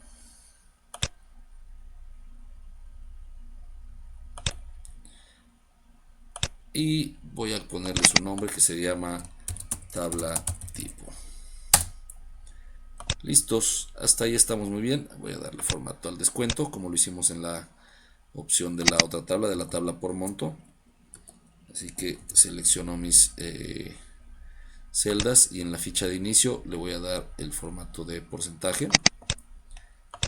Y voy a ponerle su nombre, que se llama tabla tipo. Listos, hasta ahí estamos muy bien. Voy a darle formato al descuento, como lo hicimos en la opción de la otra tabla, de la tabla por monto. Así que selecciono mis celdas y en la ficha de inicio le voy a dar el formato de porcentaje.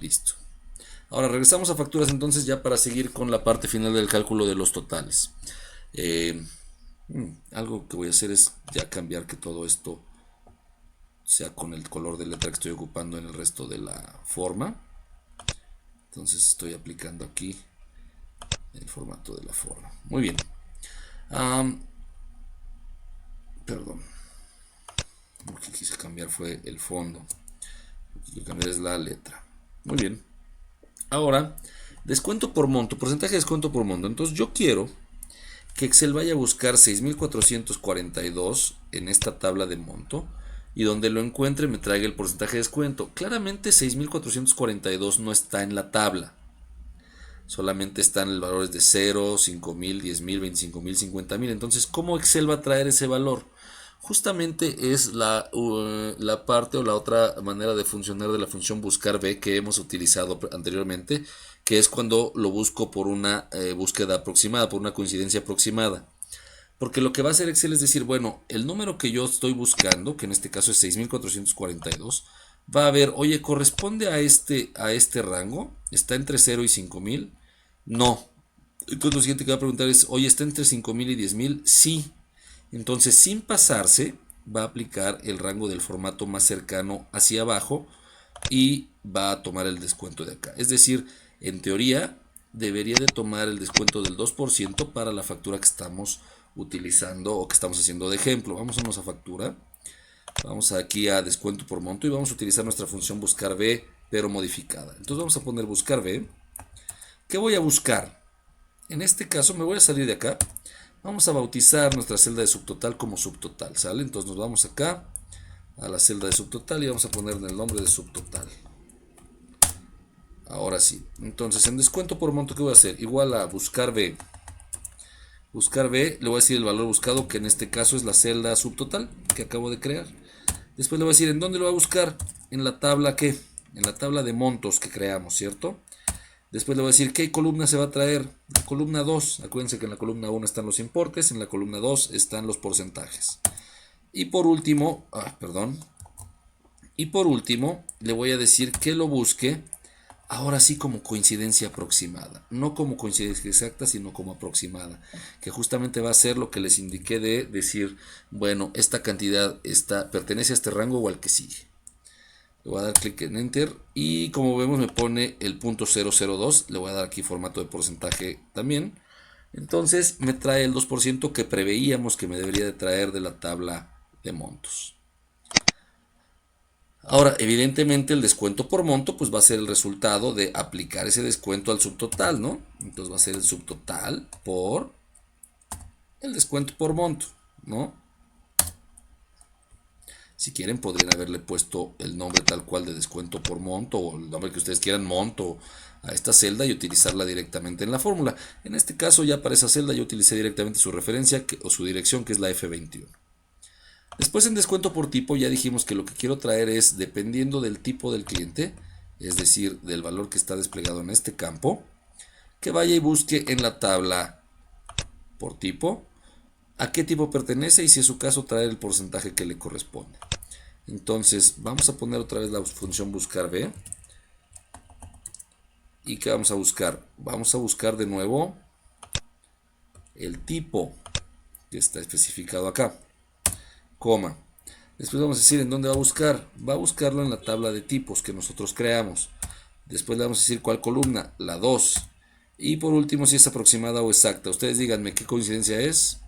Listo. Ahora regresamos a facturas entonces ya para seguir con la parte final del cálculo de los totales. Algo que voy a hacer es ya cambiar que todo esto sea con el color de letra que estoy ocupando en el resto de la forma. Entonces estoy aplicando aquí el formato de la forma. Muy bien. Perdón. Lo que quise cambiar fue el fondo. Lo que quiero cambiar es la letra. Muy bien. Ahora, descuento por monto, porcentaje de descuento por monto. Entonces yo quiero que Excel vaya a buscar 6,442 en esta tabla de monto y donde lo encuentre me traiga el porcentaje de descuento. Claramente 6,442 no está en la tabla. Solamente están los valores de 0, 5,000, 10,000, 25,000, 50,000. Entonces, ¿cómo Excel va a traer ese valor? Justamente es la parte o la otra manera de funcionar de la función buscar B que hemos utilizado anteriormente, que es cuando lo busco por una búsqueda aproximada, por una coincidencia aproximada. Porque lo que va a hacer Excel es decir, bueno, el número que yo estoy buscando, que en este caso es 6,442, va a ver, oye, corresponde a este rango, está entre 0 y 5,000. No, Entonces lo siguiente que va a preguntar es, oye, ¿está entre 5,000 y 10,000? Sí. Entonces, sin pasarse, va a aplicar el rango del formato más cercano hacia abajo y va a tomar el descuento de acá. Es decir, en teoría, debería de tomar el descuento del 2% para la factura que estamos utilizando o que estamos haciendo de ejemplo. Vamos a factura. Vamos aquí a descuento por monto y vamos a utilizar nuestra función buscar B, pero modificada. Entonces vamos a poner buscar B. ¿Qué voy a buscar? En este caso me voy a salir de acá. Vamos a bautizar nuestra celda de subtotal como subtotal, ¿sale? Entonces nos vamos acá a la celda de subtotal y vamos a ponerle el nombre de subtotal. Ahora sí. Entonces en descuento por monto, ¿qué voy a hacer? Igual a buscar B. Buscar B, le voy a decir el valor buscado, que en este caso es la celda subtotal que acabo de crear. Después le voy a decir en dónde lo va a buscar. En la tabla, ¿qué? En la tabla de montos que creamos, ¿cierto? Después le voy a decir qué columna se va a traer. La columna 2. Acuérdense que en la columna 1 están los importes, en la columna 2 están los porcentajes. Y por último, le voy a decir que lo busque ahora sí como coincidencia aproximada. No como coincidencia exacta, sino como aproximada. Que justamente va a ser lo que les indiqué de decir, bueno, esta cantidad pertenece a este rango o al que sigue. Le voy a dar clic en Enter y como vemos me pone el punto 002. Le voy a dar aquí formato de porcentaje también. Entonces me trae el 2% que preveíamos que me debería de traer de la tabla de montos. Ahora, evidentemente el descuento por monto pues va a ser el resultado de aplicar ese descuento al subtotal, ¿no? Entonces va a ser el subtotal por el descuento por monto, ¿no? Si quieren podrían haberle puesto el nombre tal cual de descuento por monto o el nombre que ustedes quieran, monto, a esta celda y utilizarla directamente en la fórmula. En este caso ya para esa celda yo utilicé directamente su referencia o su dirección, que es la F21. Después en descuento por tipo ya dijimos que lo que quiero traer es, dependiendo del tipo del cliente, es decir, del valor que está desplegado en este campo, que vaya y busque en la tabla por tipo a qué tipo pertenece y si es su caso traer el porcentaje que le corresponde. Entonces vamos a poner otra vez la función buscar B. ¿Y qué vamos a buscar? Vamos a buscar de nuevo el tipo que está especificado acá, coma. Después vamos a decir en dónde va a buscar. Va a buscarlo en la tabla de tipos que nosotros creamos. Después le vamos a decir cuál columna, la 2. Y por último si es aproximada o exacta. Ustedes díganme qué coincidencia es.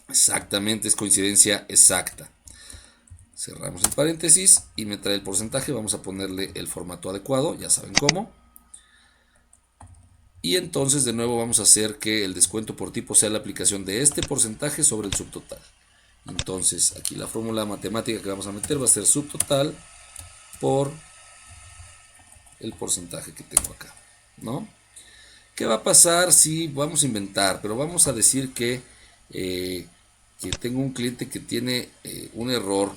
Exactamente, es coincidencia exacta. Cerramos el paréntesis y me trae el porcentaje. Vamos a ponerle el formato adecuado, ya saben cómo. Y entonces de nuevo vamos a hacer que el descuento por tipo sea la aplicación de este porcentaje sobre el subtotal. Entonces aquí la fórmula matemática que vamos a meter va a ser subtotal por el porcentaje que tengo acá, ¿no? ¿Qué va a pasar si vamos a inventar? Pero vamos a decir que tengo un cliente que tiene un error.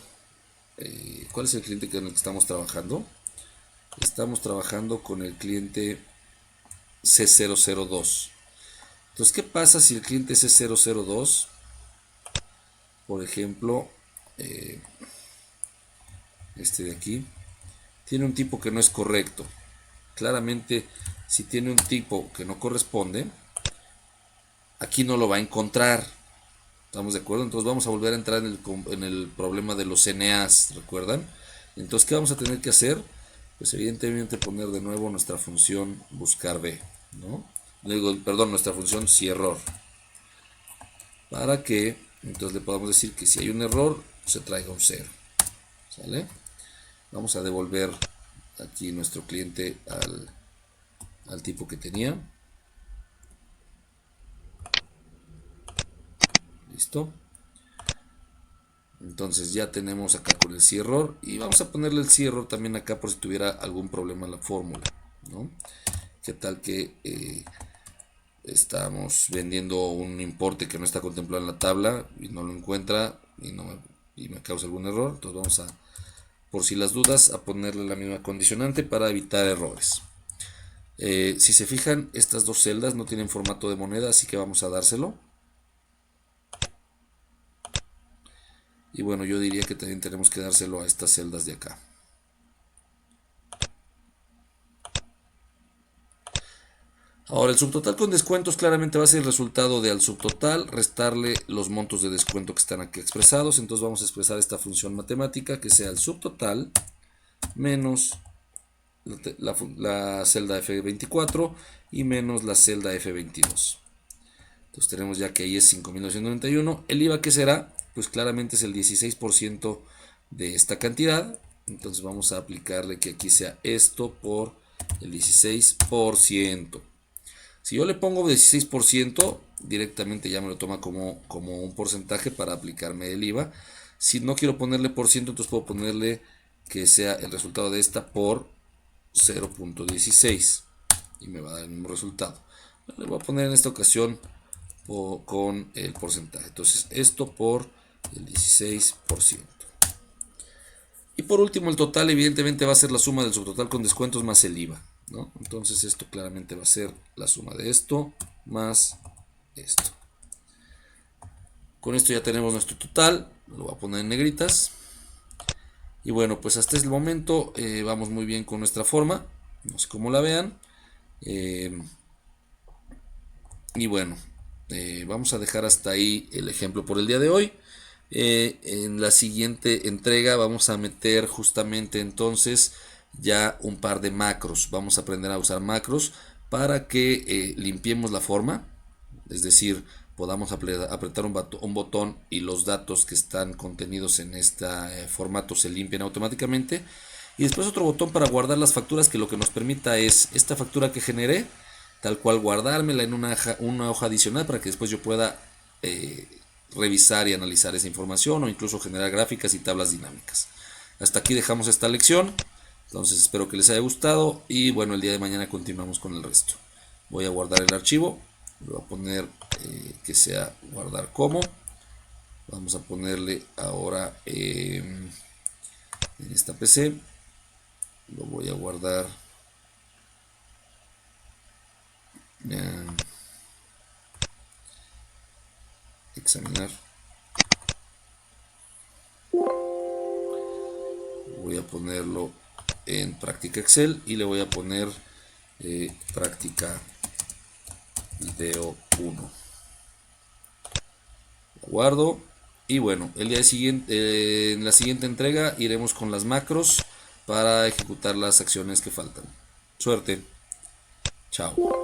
¿Cuál es el cliente con el que estamos trabajando? Estamos trabajando con el cliente C002. Entonces, ¿qué pasa si el cliente C002, por ejemplo, este de aquí, tiene un tipo que no es correcto? Claramente, si tiene un tipo que no corresponde, aquí no lo va a encontrar. ¿Estamos de acuerdo? Entonces vamos a volver a entrar en el problema de los NAs, ¿recuerdan? Entonces, ¿qué vamos a tener que hacer? Pues evidentemente poner de nuevo nuestra función buscar B, ¿no? Perdón, nuestra función si error. Para que entonces le podamos decir que si hay un error, se traiga un 0. ¿Sale? Vamos a devolver aquí nuestro cliente al tipo que tenía. Listo. Entonces ya tenemos acá con el si error y vamos a ponerle el si error también acá por si tuviera algún problema en la fórmula, ¿no? ¿Qué tal que estamos vendiendo un importe que no está contemplado en la tabla y no lo encuentra y me causa algún error? Entonces vamos a, por si las dudas, a ponerle la misma condicionante para evitar errores. Si se fijan, estas dos celdas no tienen formato de moneda, así que vamos a dárselo. Y bueno, yo diría que también tenemos que dárselo a estas celdas de acá. Ahora el subtotal con descuentos claramente va a ser el resultado de al subtotal restarle los montos de descuento que están aquí expresados. Entonces vamos a expresar esta función matemática que sea el subtotal menos la celda F24 y menos la celda F22. Entonces tenemos ya que ahí es 5.991. El IVA, ¿qué será? Pues claramente es el 16% de esta cantidad. Entonces vamos a aplicarle que aquí sea esto por el 16%. Si yo le pongo 16%, directamente ya me lo toma como un porcentaje para aplicarme el IVA. Si no quiero ponerle por ciento, entonces puedo ponerle que sea el resultado de esta por 0.16 y me va a dar el mismo resultado. Le voy a poner en esta ocasión con el porcentaje. Entonces esto por el 16%. Y por último el total evidentemente va a ser la suma del subtotal con descuentos más el IVA, ¿no? Entonces esto claramente va a ser la suma de esto más esto. Con esto ya tenemos nuestro total. Lo voy a poner en negritas. Y bueno, pues hasta el momento vamos muy bien con nuestra forma. No sé cómo la vean. Y bueno, vamos a dejar hasta ahí el ejemplo por el día de hoy. En la siguiente entrega vamos a meter justamente entonces ya un par de macros. Vamos a aprender a usar macros para que limpiemos la forma. Es decir, podamos apretar un botón y los datos que están contenidos en este formato se limpian automáticamente. Y después otro botón para guardar las facturas que lo que nos permita es esta factura que generé, tal cual guardármela en una hoja adicional para que después yo pueda revisar y analizar esa información o incluso generar gráficas y tablas dinámicas. Hasta aquí dejamos esta lección. Entonces espero que les haya gustado y bueno, el día de mañana continuamos con el resto. Voy a guardar el archivo. Le voy a poner que sea guardar como. Vamos a ponerle ahora en esta PC. Lo voy a guardar. Examinar. Voy a ponerlo en práctica Excel y le voy a poner práctica video 1. Guardo y bueno, el día siguiente, en la siguiente entrega iremos con las macros para ejecutar las acciones que faltan. Suerte. Chao.